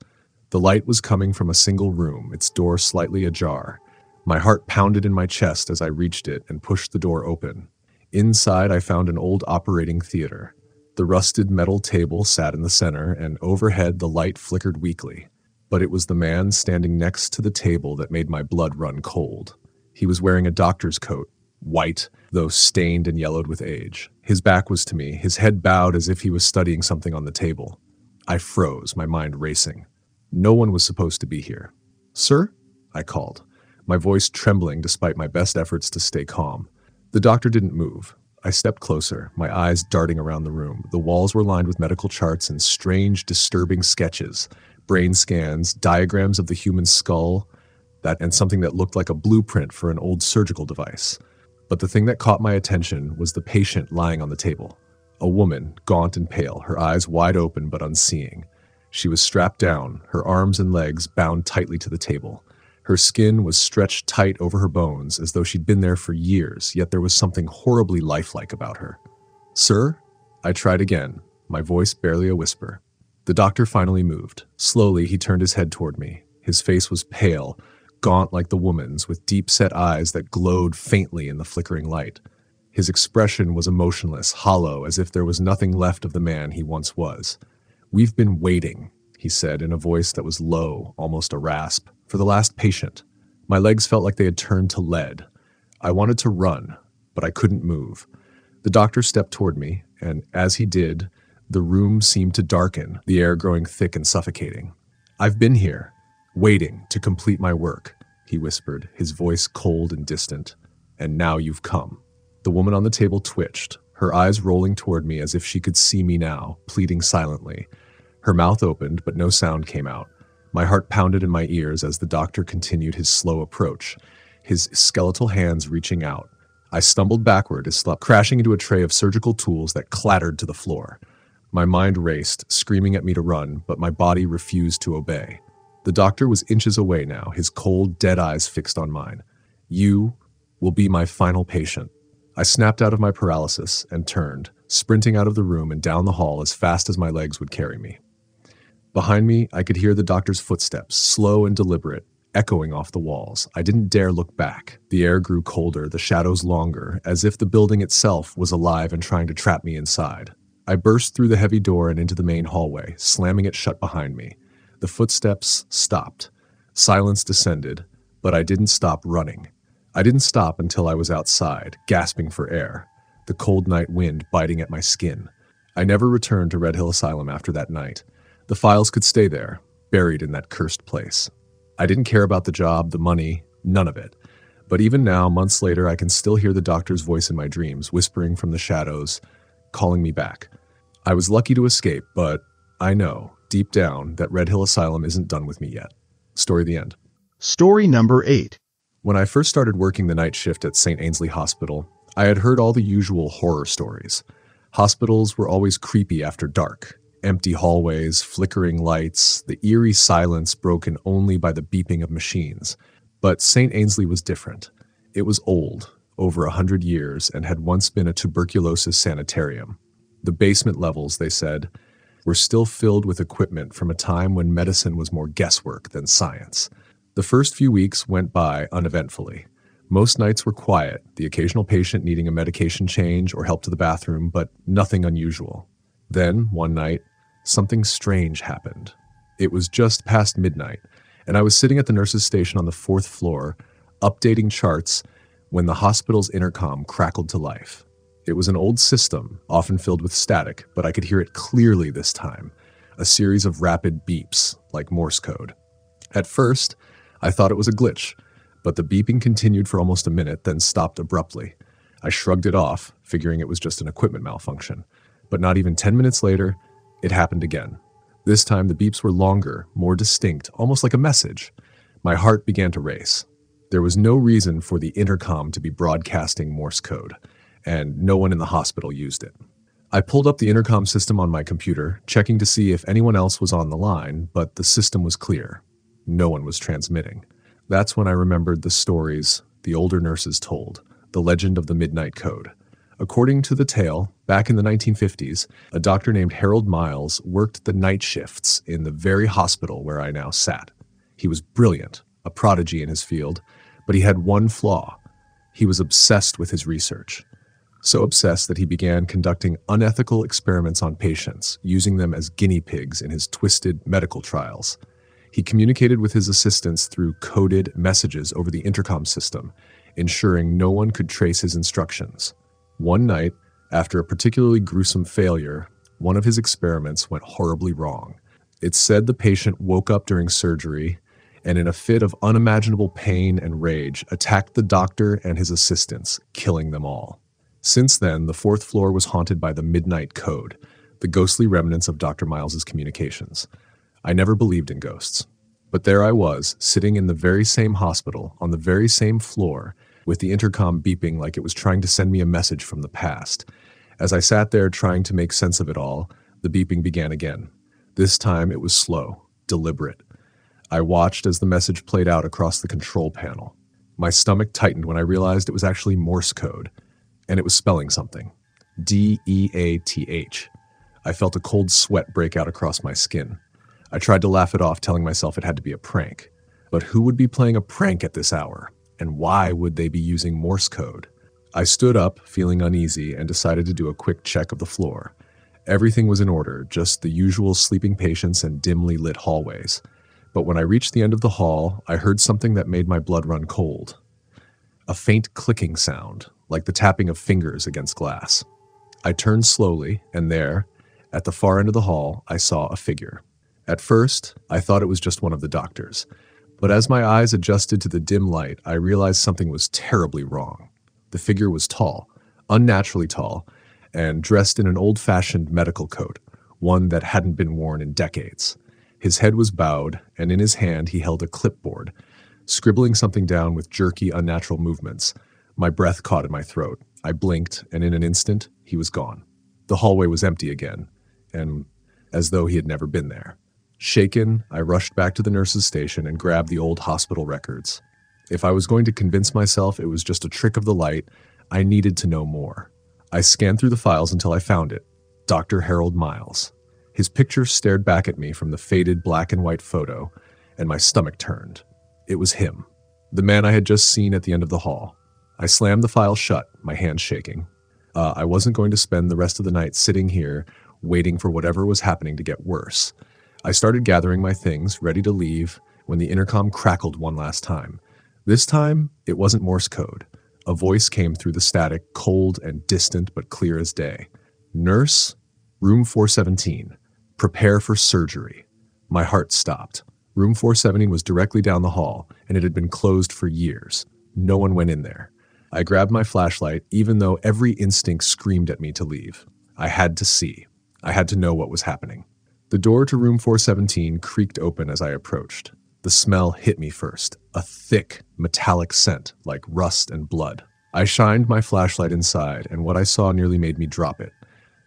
The light was coming from a single room, its door slightly ajar. My heart pounded in my chest as I reached it and pushed the door open. Inside, I found an old operating theater. The rusted metal table sat in the center, and overhead the light flickered weakly. But it was the man standing next to the table that made my blood run cold. He was wearing a doctor's coat, white, though stained and yellowed with age. His back was to me, his head bowed as if he was studying something on the table. I froze, my mind racing. No one was supposed to be here. "Sir?" I called, my voice trembling despite my best efforts to stay calm. The doctor didn't move. I stepped closer, my eyes darting around the room. The walls were lined with medical charts and strange, disturbing sketches, brain scans, diagrams of the human skull, and something that looked like a blueprint for an old surgical device. But the thing that caught my attention was the patient lying on the table. A woman, gaunt and pale, her eyes wide open but unseeing. She was strapped down, her arms and legs bound tightly to the table. Her skin was stretched tight over her bones as though she'd been there for years, yet there was something horribly lifelike about her. "Sir?" I tried again, my voice barely a whisper. The doctor finally moved. Slowly, he turned his head toward me. His face was pale, gaunt like the woman's, with deep-set eyes that glowed faintly in the flickering light. His expression was emotionless, hollow, as if there was nothing left of the man he once was. "We've been waiting," he said in a voice that was low, almost a rasp, "for the last patient." My legs felt like they had turned to lead. I wanted to run, but I couldn't move. The doctor stepped toward me, and as he did, the room seemed to darken, the air growing thick and suffocating. "I've been here, waiting to complete my work," he whispered, his voice cold and distant. "And now you've come." The woman on the table twitched, her eyes rolling toward me as if she could see me now, pleading silently. Her mouth opened, but no sound came out. My heart pounded in my ears as the doctor continued his slow approach, his skeletal hands reaching out. I stumbled backward as slapped, crashing into a tray of surgical tools that clattered to the floor. My mind raced, screaming at me to run, but my body refused to obey. The doctor was inches away now, his cold, dead eyes fixed on mine. "You will be my final patient." I snapped out of my paralysis and turned, sprinting out of the room and down the hall as fast as my legs would carry me. Behind me, I could hear the doctor's footsteps, slow and deliberate, echoing off the walls. I didn't dare look back. The air grew colder, the shadows longer, as if the building itself was alive and trying to trap me inside. I burst through the heavy door and into the main hallway, slamming it shut behind me. The footsteps stopped. Silence descended, but I didn't stop running. I didn't stop until I was outside, gasping for air, the cold night wind biting at my skin. I never returned to Red Hill Asylum after that night. The files could stay there, buried in that cursed place. I didn't care about the job, the money, none of it. But even now, months later, I can still hear the doctor's voice in my dreams, whispering from the shadows, calling me back. I was lucky to escape, but I know, deep down, that Red Hill Asylum isn't done with me yet. Story the end. Story number 8. When I first started working the night shift at St. Ainsley Hospital, I had heard all the usual horror stories. Hospitals were always creepy after dark. Empty hallways, flickering lights, the eerie silence broken only by the beeping of machines. But St. Ainsley was different. It was old, over 100 years, and had once been a tuberculosis sanitarium. The basement levels, they said, were still filled with equipment from a time when medicine was more guesswork than science. The first few weeks went by uneventfully. Most nights were quiet, the occasional patient needing a medication change or help to the bathroom, but nothing unusual. Then, one night, something strange happened. It was just past midnight, and I was sitting at the nurse's station on the 4th floor, updating charts, when the hospital's intercom crackled to life. It was an old system, often filled with static, but I could hear it clearly this time, a series of rapid beeps, like Morse code. At first, I thought it was a glitch, but the beeping continued for almost a minute, then stopped abruptly. I shrugged it off, figuring it was just an equipment malfunction. But not even 10 minutes later, it happened again. This time, the beeps were longer, more distinct, almost like a message. My heart began to race. There was no reason for the intercom to be broadcasting Morse code, and no one in the hospital used it. I pulled up the intercom system on my computer, checking to see if anyone else was on the line, but the system was clear. No one was transmitting. That's when I remembered the stories the older nurses told, the legend of the Midnight Code. According to the tale, back in the 1950s, a doctor named Harold Miles worked the night shifts in the very hospital where I now sat. He was brilliant, a prodigy in his field, but he had one flaw. He was obsessed with his research. So obsessed that he began conducting unethical experiments on patients, using them as guinea pigs in his twisted medical trials. He communicated with his assistants through coded messages over the intercom system, ensuring no one could trace his instructions. One night, after a particularly gruesome failure, one of his experiments went horribly wrong. It said the patient woke up during surgery and in a fit of unimaginable pain and rage, attacked the doctor and his assistants, killing them all. Since then, the 4th floor was haunted by the Midnight Code, the ghostly remnants of Dr. Miles's communications. I never believed in ghosts. But there I was, sitting in the very same hospital, on the very same floor, with the intercom beeping like it was trying to send me a message from the past. As I sat there trying to make sense of it all, the beeping began again. This time it was slow, deliberate. I watched as the message played out across the control panel. My stomach tightened when I realized it was actually Morse code, and it was spelling something. D-E-A-T-H. I felt a cold sweat break out across my skin. I tried to laugh it off, telling myself it had to be a prank. But who would be playing a prank at this hour? And why would they be using Morse code? I stood up, feeling uneasy, and decided to do a quick check of the floor. Everything was in order, just the usual sleeping patients and dimly lit hallways. But when I reached the end of the hall, I heard something that made my blood run cold. A faint clicking sound, like the tapping of fingers against glass. I turned slowly, and there, at the far end of the hall, I saw a figure. At first, I thought it was just one of the doctors. But as my eyes adjusted to the dim light, I realized something was terribly wrong. The figure was tall, unnaturally tall, and dressed in an old-fashioned medical coat, one that hadn't been worn in decades. His head was bowed, and in his hand he held a clipboard, scribbling something down with jerky, unnatural movements. My breath caught in my throat. I blinked, and in an instant, he was gone. The hallway was empty again, and as though he had never been there. Shaken, I rushed back to the nurse's station and grabbed the old hospital records. If I was going to convince myself it was just a trick of the light, I needed to know more. I scanned through the files until I found it. Dr. Harold Miles. His picture stared back at me from the faded black and white photo, and my stomach turned. It was him, the man I had just seen at the end of the hall. I slammed the file shut, my hands shaking. I wasn't going to spend the rest of the night sitting here, waiting for whatever was happening to get worse. I started gathering my things, ready to leave, when the intercom crackled one last time. This time, it wasn't Morse code. A voice came through the static, cold and distant but clear as day. Nurse, room 417. Prepare for surgery. My heart stopped. Room 417 was directly down the hall, and it had been closed for years. No one went in there. I grabbed my flashlight, even though every instinct screamed at me to leave. I had to see. I had to know what was happening. The door to room 417 creaked open as I approached. The smell hit me first, a thick, metallic scent like rust and blood. I shined my flashlight inside, and what I saw nearly made me drop it.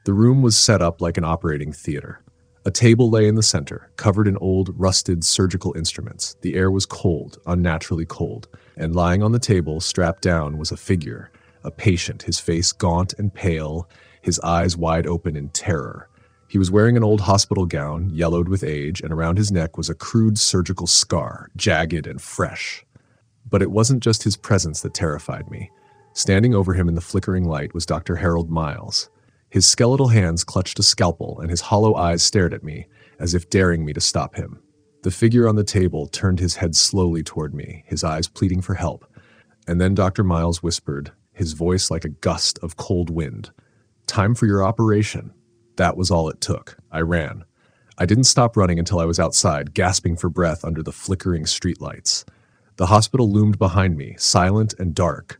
The room was set up like an operating theater. A table lay in the center, covered in old, rusted surgical instruments. The air was cold, unnaturally cold, and lying on the table, strapped down, was a figure, a patient, his face gaunt and pale, his eyes wide open in terror. He was wearing an old hospital gown, yellowed with age, and around his neck was a crude surgical scar, jagged and fresh. But it wasn't just his presence that terrified me. Standing over him in the flickering light was Dr. Harold Miles. His skeletal hands clutched a scalpel, and his hollow eyes stared at me, as if daring me to stop him. The figure on the table turned his head slowly toward me, his eyes pleading for help. And then Dr. Miles whispered, his voice like a gust of cold wind, "Time for your operation." That was all it took. I ran. I didn't stop running until I was outside, gasping for breath under the flickering streetlights. The hospital loomed behind me, silent and dark,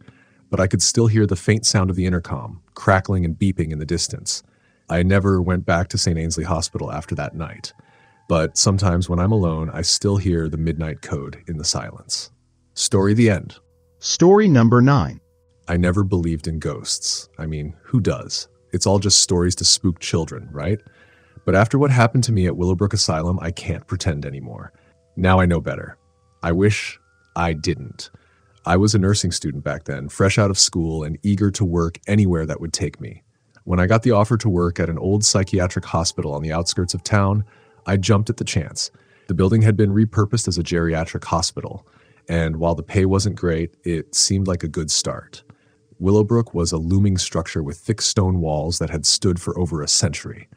but I could still hear the faint sound of the intercom, crackling and beeping in the distance. I never went back to St. Ainsley Hospital after that night, but sometimes when I'm alone, I still hear the midnight code in the silence. Story the end. Story number 9. I never believed in ghosts. I mean, who does? It's all just stories to spook children, right? But after what happened to me at Willowbrook Asylum, I can't pretend anymore. Now I know better. I wish I didn't. I was a nursing student back then, fresh out of school and eager to work anywhere that would take me. When I got the offer to work at an old psychiatric hospital on the outskirts of town, I jumped at the chance. The building had been repurposed as a geriatric hospital, and while the pay wasn't great, it seemed like a good start. Willowbrook was a looming structure with thick stone walls that had stood for over a century.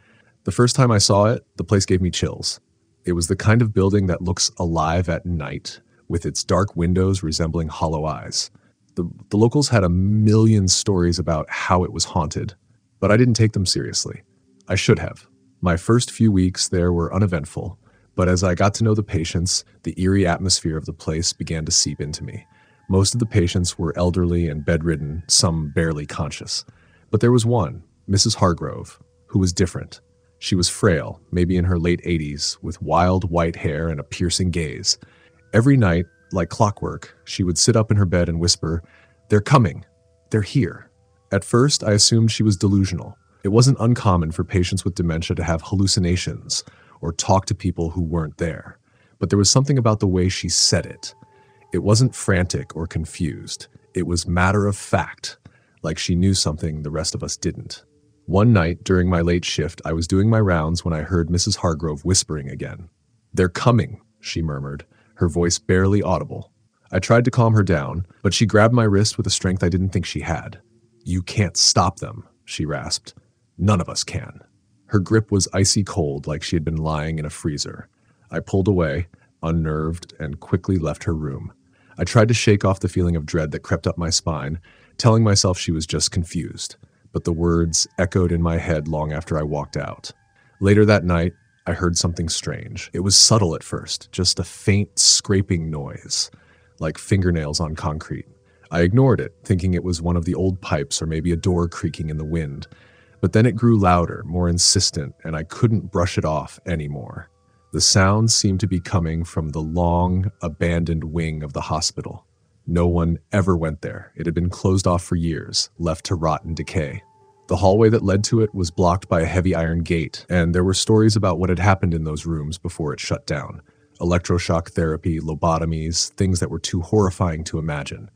The first time I saw it, the place gave me chills. It was the kind of building that looks alive at night, with its dark windows resembling hollow eyes. The locals had a million stories about how it was haunted, but I didn't take them seriously. I should have. My first few weeks there were uneventful, but as I got to know the patients, the eerie atmosphere of the place began to seep into me. Most of the patients were elderly and bedridden, some barely conscious. But there was one, Mrs. Hargrove, who was different. She was frail, maybe in her late 80s, with wild white hair and a piercing gaze. Every night, like clockwork, she would sit up in her bed and whisper, "They're coming. They're here." At first, I assumed she was delusional. It wasn't uncommon for patients with dementia to have hallucinations or talk to people who weren't there. But there was something about the way she said it. It wasn't frantic or confused. It was matter of fact, like she knew something the rest of us didn't. One night during my late shift, I was doing my rounds when I heard Mrs. Hargrove whispering again. "They're coming," she murmured, her voice barely audible. I tried to calm her down, but she grabbed my wrist with a strength I didn't think she had. "You can't stop them," she rasped. "None of us can." Her grip was icy cold, like she had been lying in a freezer. I pulled away, unnerved, and quickly left her room. I tried to shake off the feeling of dread that crept up my spine, telling myself she was just confused, but the words echoed in my head long after I walked out. Later that night, I heard something strange. It was subtle at first, just a faint scraping noise, like fingernails on concrete. I ignored it, thinking it was one of the old pipes or maybe a door creaking in the wind. But then it grew louder, more insistent, and I couldn't brush it off anymore. The sound seemed to be coming from the long, abandoned wing of the hospital. No one ever went there. It had been closed off for years, left to rot and decay. The hallway that led to it was blocked by a heavy iron gate, and there were stories about what had happened in those rooms before it shut down. Electroshock therapy, lobotomies, things that were too horrifying to imagine.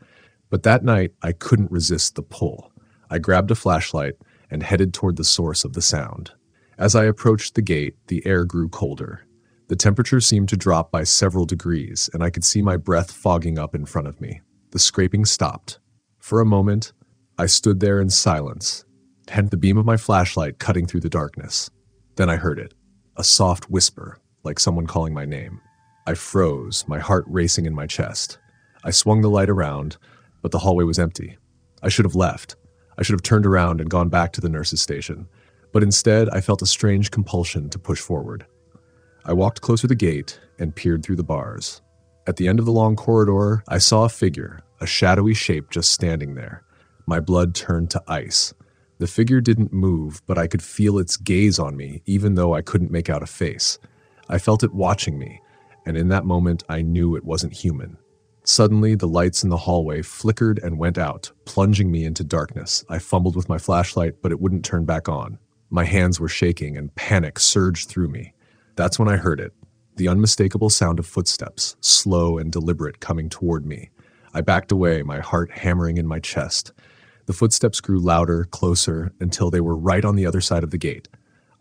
But that night, I couldn't resist the pull. I grabbed a flashlight and headed toward the source of the sound. As I approached the gate, the air grew colder. The temperature seemed to drop by several degrees, and I could see my breath fogging up in front of me. The scraping stopped. For a moment, I stood there in silence, and the beam of my flashlight cutting through the darkness. Then I heard it, a soft whisper, like someone calling my name. I froze, my heart racing in my chest. I swung the light around, but the hallway was empty. I should have left. I should have turned around and gone back to the nurse's station. But instead, I felt a strange compulsion to push forward. I walked closer to the gate and peered through the bars. At the end of the long corridor, I saw a figure, a shadowy shape just standing there. My blood turned to ice. The figure didn't move, but I could feel its gaze on me, even though I couldn't make out a face. I felt it watching me, and in that moment I knew it wasn't human. Suddenly, the lights in the hallway flickered and went out, plunging me into darkness. I fumbled with my flashlight, but it wouldn't turn back on. My hands were shaking, and panic surged through me. That's when I heard it. The unmistakable sound of footsteps, slow and deliberate, coming toward me. I backed away, my heart hammering in my chest. The footsteps grew louder, closer, until they were right on the other side of the gate.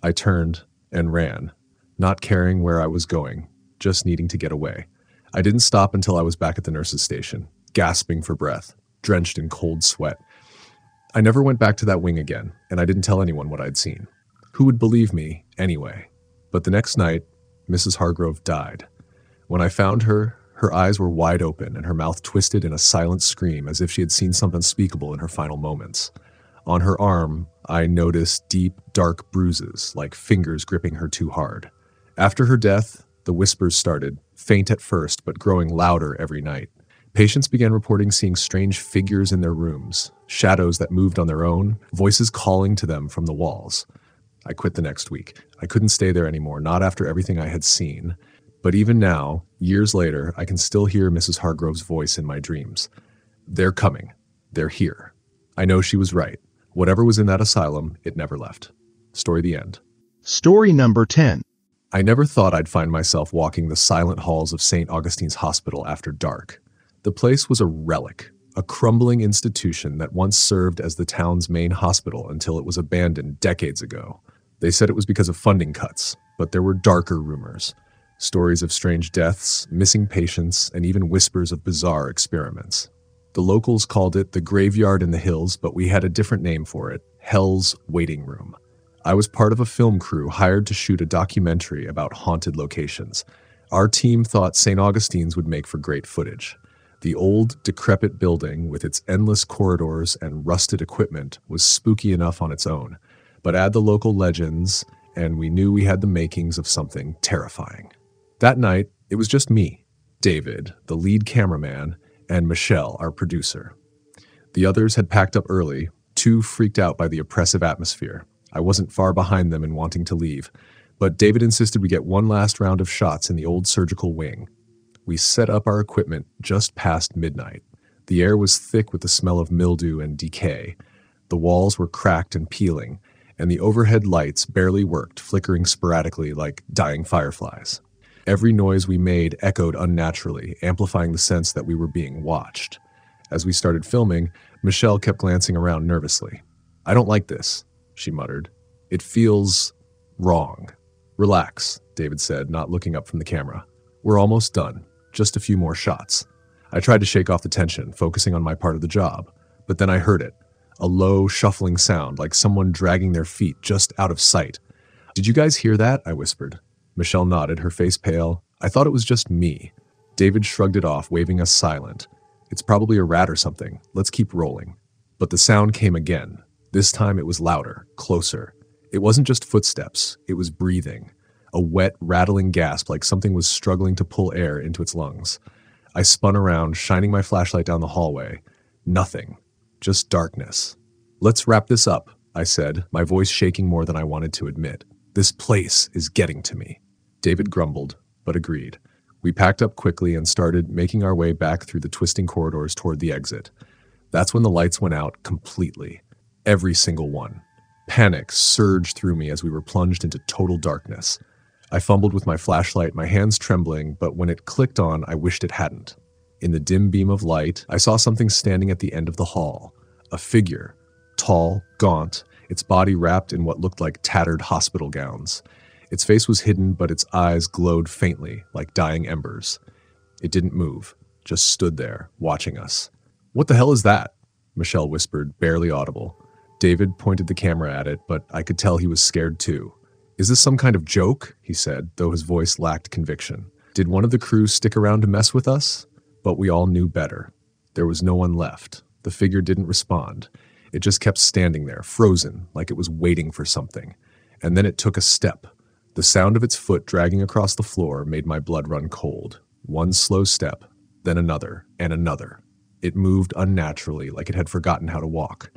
I turned and ran, not caring where I was going, just needing to get away. I didn't stop until I was back at the nurse's station, gasping for breath, drenched in cold sweat. I never went back to that wing again, and I didn't tell anyone what I'd seen. Who would believe me, anyway? But the next night, Mrs. Hargrove died. When I found her, her eyes were wide open and her mouth twisted in a silent scream as if she had seen something unspeakable in her final moments. On her arm, I noticed deep, dark bruises, like fingers gripping her too hard. After her death, the whispers started, faint at first, but growing louder every night. Patients began reporting seeing strange figures in their rooms, shadows that moved on their own, voices calling to them from the walls. I quit the next week. I couldn't stay there anymore, not after everything I had seen. But even now, years later, I can still hear Mrs. Hargrove's voice in my dreams. They're coming. They're here. I know she was right. Whatever was in that asylum, it never left. Story the end. Story number 10. I never thought I'd find myself walking the silent halls of St. Augustine's Hospital after dark. The place was a relic, a crumbling institution that once served as the town's main hospital until it was abandoned decades ago. They said it was because of funding cuts, but there were darker rumors. Stories of strange deaths, missing patients, and even whispers of bizarre experiments. The locals called it the graveyard in the hills, but we had a different name for it, Hell's Waiting Room. I was part of a film crew hired to shoot a documentary about haunted locations. Our team thought St. Augustine's would make for great footage. The old, decrepit building, with its endless corridors and rusted equipment, was spooky enough on its own. But add the local legends, and we knew we had the makings of something terrifying. That night, it was just me, David, the lead cameraman, and Michelle, our producer. The others had packed up early, too freaked out by the oppressive atmosphere. I wasn't far behind them in wanting to leave, but David insisted we get one last round of shots in the old surgical wing. We set up our equipment just past midnight. The air was thick with the smell of mildew and decay. The walls were cracked and peeling, and the overhead lights barely worked, flickering sporadically like dying fireflies. Every noise we made echoed unnaturally, amplifying the sense that we were being watched. As we started filming, Michelle kept glancing around nervously. "I don't like this," she muttered. "It feels wrong." "Relax," David said, not looking up from the camera. "We're almost done. Just a few more shots." I tried to shake off the tension, focusing on my part of the job. But then I heard it. A low, shuffling sound, like someone dragging their feet just out of sight. "Did you guys hear that?" I whispered. Michelle nodded, her face pale. "I thought it was just me." David shrugged it off, waving us silent. "It's probably a rat or something. Let's keep rolling." But the sound came again. This time it was louder, closer. It wasn't just footsteps, it was breathing. A wet, rattling gasp like something was struggling to pull air into its lungs. I spun around, shining my flashlight down the hallway. Nothing. Just darkness. "Let's wrap this up," I said, my voice shaking more than I wanted to admit. "This place is getting to me." David grumbled, but agreed. We packed up quickly and started making our way back through the twisting corridors toward the exit. That's when the lights went out completely. Every single one. Panic surged through me as we were plunged into total darkness. I fumbled with my flashlight, my hands trembling, but when it clicked on, I wished it hadn't. In the dim beam of light, I saw something standing at the end of the hall. A figure. Tall, gaunt, its body wrapped in what looked like tattered hospital gowns. Its face was hidden, but its eyes glowed faintly, like dying embers. It didn't move, just stood there, watching us. "What the hell is that?" Michelle whispered, barely audible. David pointed the camera at it, but I could tell he was scared too. "Is this some kind of joke?" he said, though his voice lacked conviction. "Did one of the crew stick around to mess with us?" But we all knew better. There was no one left. The figure didn't respond. It just kept standing there, frozen, like it was waiting for something. And then it took a step. The sound of its foot dragging across the floor made my blood run cold. One slow step, then another, and another. It moved unnaturally, like it had forgotten how to walk.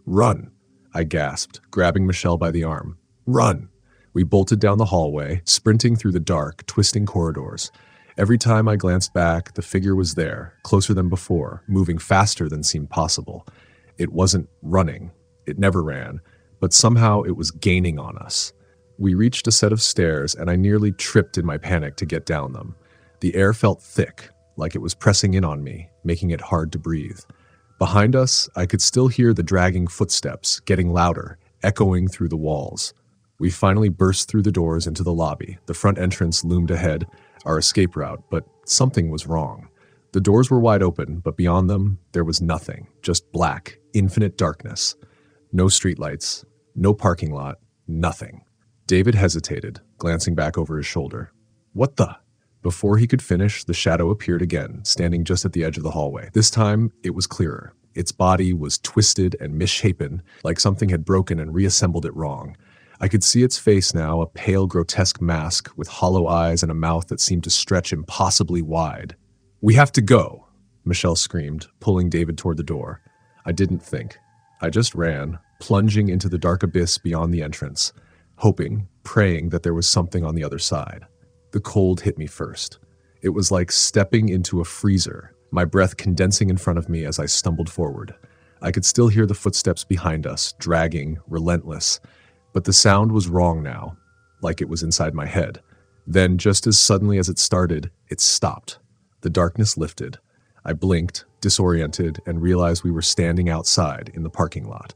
"Run!" I gasped, grabbing Michelle by the arm. "Run!" We bolted down the hallway, sprinting through the dark, twisting corridors. Every time I glanced back, the figure was there, closer than before, moving faster than seemed possible. It wasn't running. It never ran, but somehow it was gaining on us. We reached a set of stairs, and I nearly tripped in my panic to get down them. The air felt thick, like it was pressing in on me, making it hard to breathe. Behind us, I could still hear the dragging footsteps, getting louder, echoing through the walls. We finally burst through the doors into the lobby. The front entrance loomed ahead, our escape route, but something was wrong. The doors were wide open, but beyond them, there was nothing, just black, infinite darkness. No streetlights, no parking lot, nothing. David hesitated, glancing back over his shoulder. "What the?" Before he could finish, the shadow appeared again, standing just at the edge of the hallway. This time, it was clearer. Its body was twisted and misshapen, like something had broken and reassembled it wrong. I could see its face now, a pale, grotesque mask with hollow eyes and a mouth that seemed to stretch impossibly wide. "We have to go," Michelle screamed, pulling David toward the door. I didn't think. I just ran, plunging into the dark abyss beyond the entrance, hoping, praying that there was something on the other side. The cold hit me first. It was like stepping into a freezer, my breath condensing in front of me as I stumbled forward. I could still hear the footsteps behind us, dragging, relentless. But the sound was wrong now, like it was inside my head. Then, just as suddenly as it started, it stopped. The darkness lifted. I blinked, disoriented, and realized we were standing outside in the parking lot.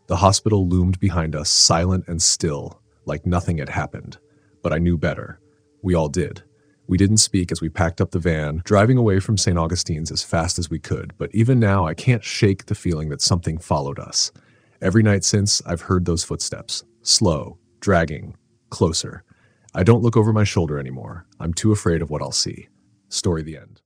The hospital loomed behind us, silent and still, like nothing had happened. But I knew better. We all did. We didn't speak as we packed up the van, driving away from St. Augustine's as fast as we could. But even now, I can't shake the feeling that something followed us. Every night since, I've heard those footsteps. Slow, dragging, closer. I don't look over my shoulder anymore. I'm too afraid of what I'll see. Story the end.